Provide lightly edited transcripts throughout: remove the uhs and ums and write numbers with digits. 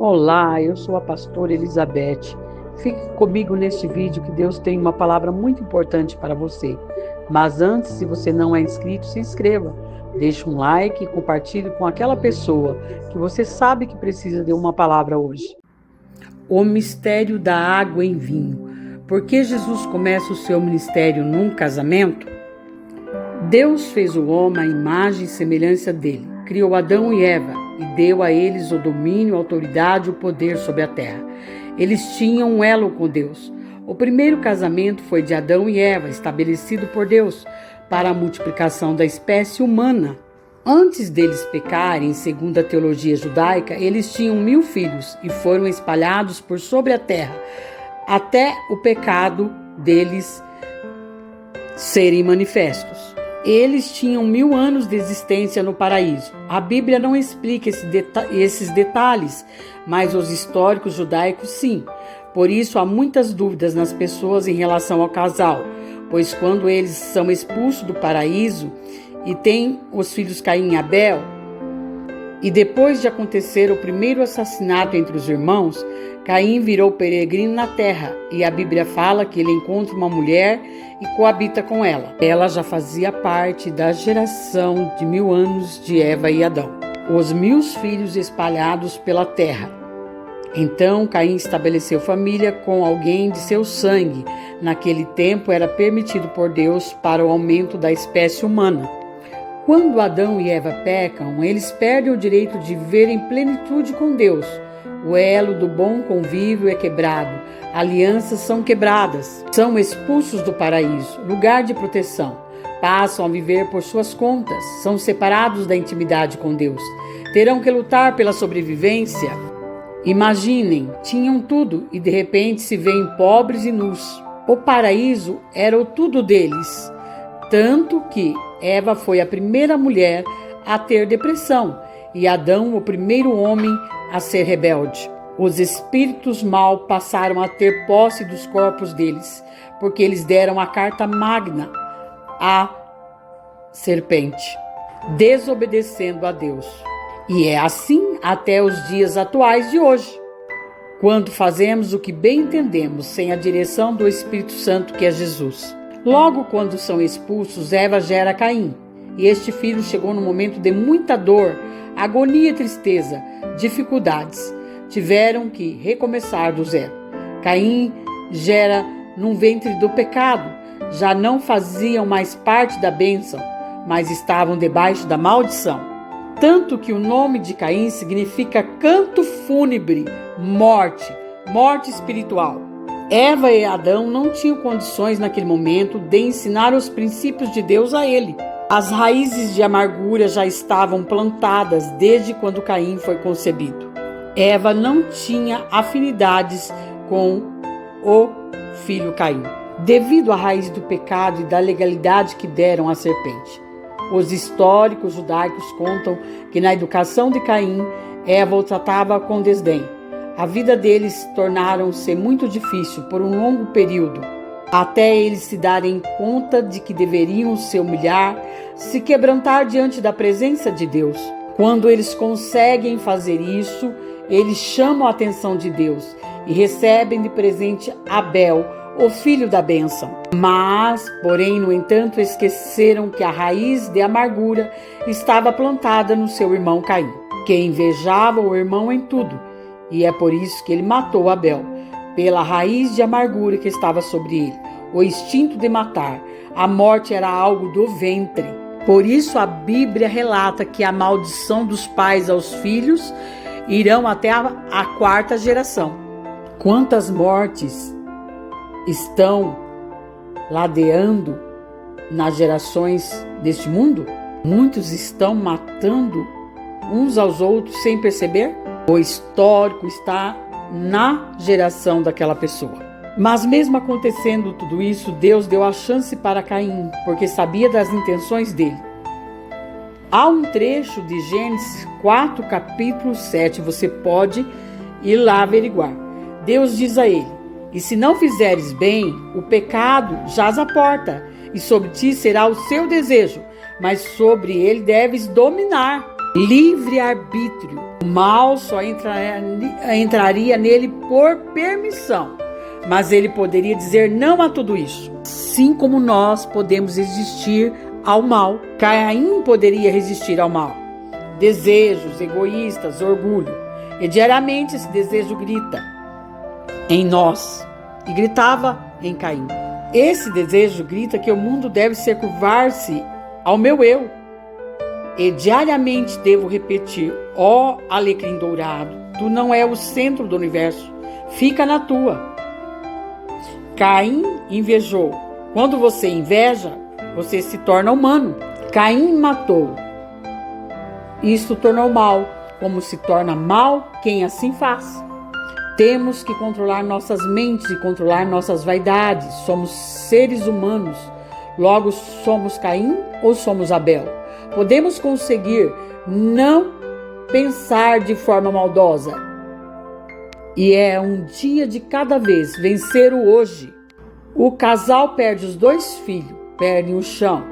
Olá, eu sou a pastora Elizabeth. Fique comigo neste vídeo que Deus tem uma palavra muito importante para você. Mas antes, se você não é inscrito, se inscreva. Deixe um like e compartilhe com aquela pessoa que você sabe que precisa de uma palavra hoje. O mistério da água em vinho. Por que Jesus começa o seu ministério num casamento? Deus fez o homem à imagem e semelhança dele. Criou Adão e Eva e deu a eles o domínio, a autoridade e o poder sobre a terra. Eles tinham um elo com Deus. O primeiro casamento foi de Adão e Eva, estabelecido por Deus para a multiplicação da espécie humana. Antes deles pecarem, segundo a teologia judaica, eles tinham 1000 filhos e foram espalhados por sobre a terra, até o pecado deles serem manifestos. Eles tinham 1000 anos de existência no paraíso. A Bíblia não explica esses detalhes, mas os históricos judaicos sim. Por isso há muitas dúvidas nas pessoas em relação ao casal, pois quando eles são expulsos do paraíso e têm os filhos Caim e Abel, e depois de acontecer o primeiro assassinato entre os irmãos, Caim virou peregrino na terra e a Bíblia fala que ele encontra uma mulher e coabita com ela. Ela já fazia parte da geração de 1000 anos de Eva e Adão, os 1000 filhos espalhados pela terra. Então Caim estabeleceu família com alguém de seu sangue. Naquele tempo era permitido por Deus para o aumento da espécie humana. Quando Adão e Eva pecam, eles perdem o direito de viver em plenitude com Deus. O elo do bom convívio é quebrado, alianças são quebradas, são expulsos do paraíso, lugar de proteção. Passam a viver por suas contas, são separados da intimidade com Deus. Terão que lutar pela sobrevivência. Imaginem, tinham tudo e de repente se veem pobres e nus. O paraíso era o tudo deles, tanto que Eva foi a primeira mulher a ter depressão e Adão o primeiro homem a ser rebelde. Os espíritos mal passaram a ter posse dos corpos deles, porque eles deram a carta magna à serpente, desobedecendo a Deus. E é assim até os dias atuais de hoje, quando fazemos o que bem entendemos, sem a direção do Espírito Santo, que é Jesus. Logo quando são expulsos, Eva gera Caim, e este filho chegou num momento de muita dor, agonia e tristeza, dificuldades. Tiveram que recomeçar do zero. Caim gera num ventre do pecado, já não faziam mais parte da bênção, mas estavam debaixo da maldição. Tanto que o nome de Caim significa canto fúnebre, morte espiritual. Eva e Adão não tinham condições naquele momento de ensinar os princípios de Deus a ele. As raízes de amargura já estavam plantadas desde quando Caim foi concebido. Eva não tinha afinidades com o filho Caim, devido à raiz do pecado e da legalidade que deram à serpente. Os históricos judaicos contam que na educação de Caim, Eva o tratava com desdém. A vida deles tornaram-se muito difícil por um longo período, até eles se darem conta de que deveriam se humilhar, se quebrantar diante da presença de Deus. Quando eles conseguem fazer isso, eles chamam a atenção de Deus e recebem de presente Abel, o filho da bênção. Mas, porém, no entanto, esqueceram que a raiz de amargura estava plantada no seu irmão Caim, que invejava o irmão em tudo. E é por isso que ele matou Abel, pela raiz de amargura que estava sobre ele, o instinto de matar. A morte era algo do ventre. Por isso a Bíblia relata que a maldição dos pais aos filhos irão até a 4ª geração. Quantas mortes estão ladeando nas gerações deste mundo? Muitos estão matando uns aos outros sem perceber? O histórico está na geração daquela pessoa. Mas mesmo acontecendo tudo isso, Deus deu a chance para Caim, porque sabia das intenções dele. Há um trecho de Gênesis 4, capítulo 7, você pode ir lá averiguar. Deus diz a ele: e se não fizeres bem, o pecado jaz à porta, e sobre ti será o seu desejo, mas sobre ele deves dominar. livre-arbítrio. O mal só entraria nele por permissão, mas ele poderia dizer não a tudo isso. Assim como nós podemos resistir ao mal, Caim poderia resistir ao mal. Desejos egoístas, orgulho. E diariamente esse desejo grita em nós e gritava em Caim. Esse desejo grita que o mundo deve se curvar-se ao meu eu. E diariamente devo repetir: ó alecrim dourado, tu não é o centro do universo, fica na tua. Caim invejou. Quando você inveja, você se torna humano. Caim matou. Isto tornou mal, como se torna mal quem assim faz. Temos que controlar nossas mentes e controlar nossas vaidades. Somos seres humanos. Logo, somos Caim ou somos Abel? Podemos conseguir não pensar de forma maldosa. E é um dia de cada vez, vencer o hoje. O casal perde os 2 filhos, perdem o chão.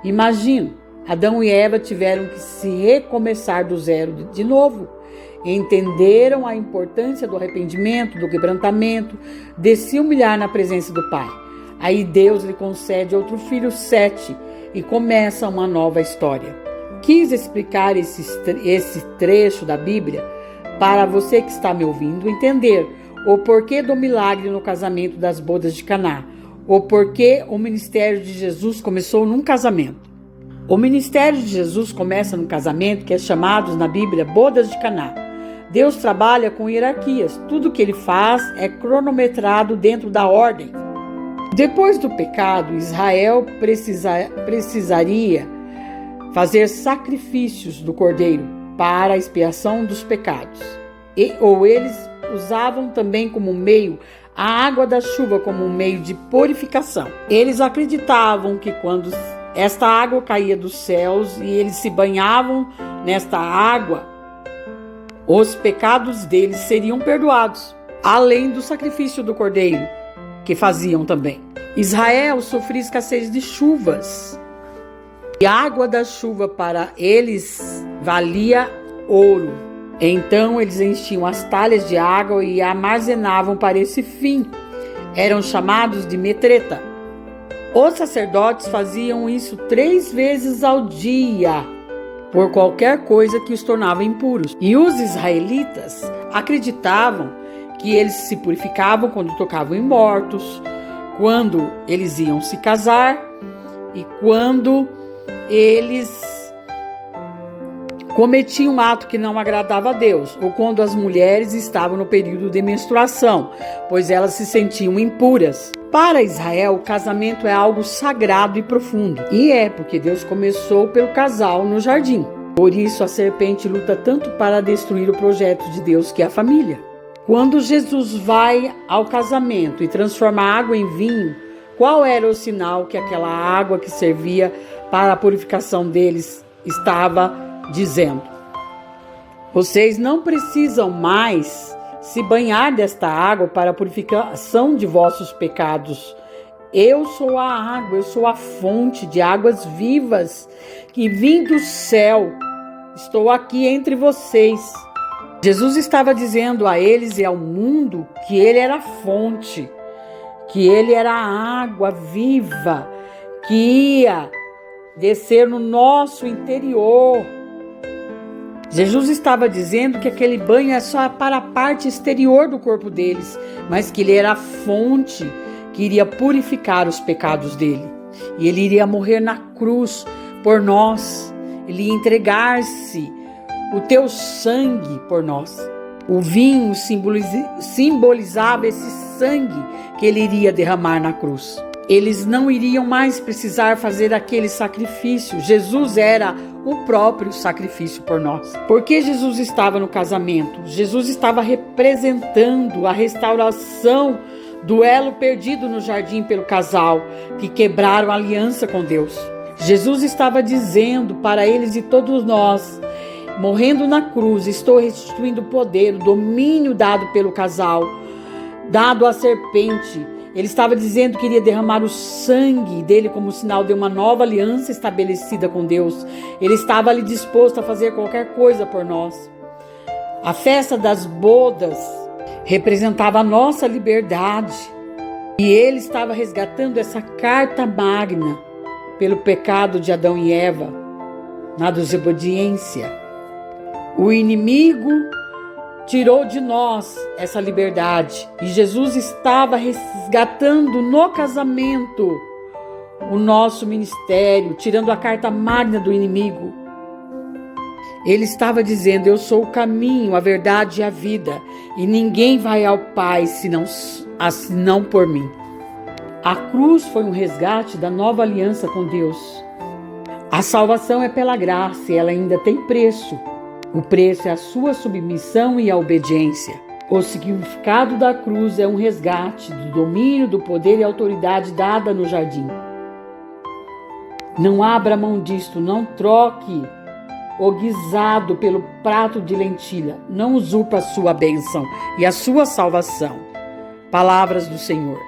Imagina, Adão e Eva tiveram que se recomeçar do zero de novo. Entenderam a importância do arrependimento, do quebrantamento, de se humilhar na presença do Pai. Aí Deus lhe concede outro filho, 7, e começa uma nova história. Quis explicar esse trecho da Bíblia para você que está me ouvindo entender o porquê do milagre no casamento das bodas de Caná, o porquê o ministério de Jesus começou num casamento. O ministério de Jesus começa num casamento que é chamado na Bíblia bodas de Caná. Deus trabalha com hierarquias, tudo que ele faz é cronometrado dentro da ordem. Depois do pecado, Israel precisaria fazer sacrifícios do cordeiro para a expiação dos pecados. Ou eles usavam também como meio a água da chuva como um meio de purificação. Eles acreditavam que quando esta água caía dos céus e eles se banhavam nesta água, os pecados deles seriam perdoados, além do sacrifício do cordeiro que faziam também. Israel sofria escassez de chuvas e a água da chuva para eles valia ouro. Então eles enchiam as talhas de água e armazenavam para esse fim. Eram chamados de metreta. Os sacerdotes faziam isso 3 vezes ao dia, por qualquer coisa que os tornava impuros. E os israelitas acreditavam que eles se purificavam quando tocavam em mortos, quando eles iam se casar e quando eles cometiam um ato que não agradava a Deus, ou quando as mulheres estavam no período de menstruação, pois elas se sentiam impuras. Para Israel, o casamento é algo sagrado e profundo. E é porque Deus começou pelo casal no jardim. Por isso a serpente luta tanto para destruir o projeto de Deus, que é a família. Quando Jesus vai ao casamento e transforma a água em vinho, qual era o sinal que aquela água que servia para a purificação deles estava dizendo? Vocês não precisam mais se banhar desta água para a purificação de vossos pecados. Eu sou a água, eu sou a fonte de águas vivas que vim do céu. Estou aqui entre vocês. Jesus estava dizendo a eles e ao mundo que ele era a fonte, que ele era a água viva, que ia descer no nosso interior. Jesus estava dizendo que aquele banho é só para a parte exterior do corpo deles, mas que ele era a fonte que iria purificar os pecados dele. E ele iria morrer na cruz por nós. Ele ia entregar-se o teu sangue por nós. O vinho simbolizava esse sangue que ele iria derramar na cruz. Eles não iriam mais precisar fazer aquele sacrifício. Jesus era o próprio sacrifício por nós. Porque Jesus estava no casamento? Jesus estava representando a restauração do elo perdido no jardim pelo casal que quebraram a aliança com Deus. Jesus estava dizendo para eles e todos nós: morrendo na cruz, estou restituindo o poder, o domínio dado pelo casal, dado à serpente, Ele estava dizendo que iria derramar o sangue dele como sinal de uma nova aliança estabelecida com Deus. Ele estava ali disposto a fazer qualquer coisa por nós. A festa das bodas representava a nossa liberdade. E ele estava resgatando essa carta magna pelo pecado de Adão e Eva, na desobediência. O inimigo tirou de nós essa liberdade e Jesus estava resgatando no casamento o nosso ministério, tirando a carta magna do inimigo. Ele estava dizendo: eu sou o caminho, a verdade e a vida, e ninguém vai ao Pai senão por mim. A cruz foi um resgate da nova aliança com Deus. A salvação é pela graça e ela ainda tem preço. O preço é a sua submissão e a obediência. O significado da cruz é um resgate do domínio, do poder e autoridade dada no jardim. Não abra mão disto, não troque o guisado pelo prato de lentilha. Não usurpa a sua bênção e a sua salvação. Palavras do Senhor.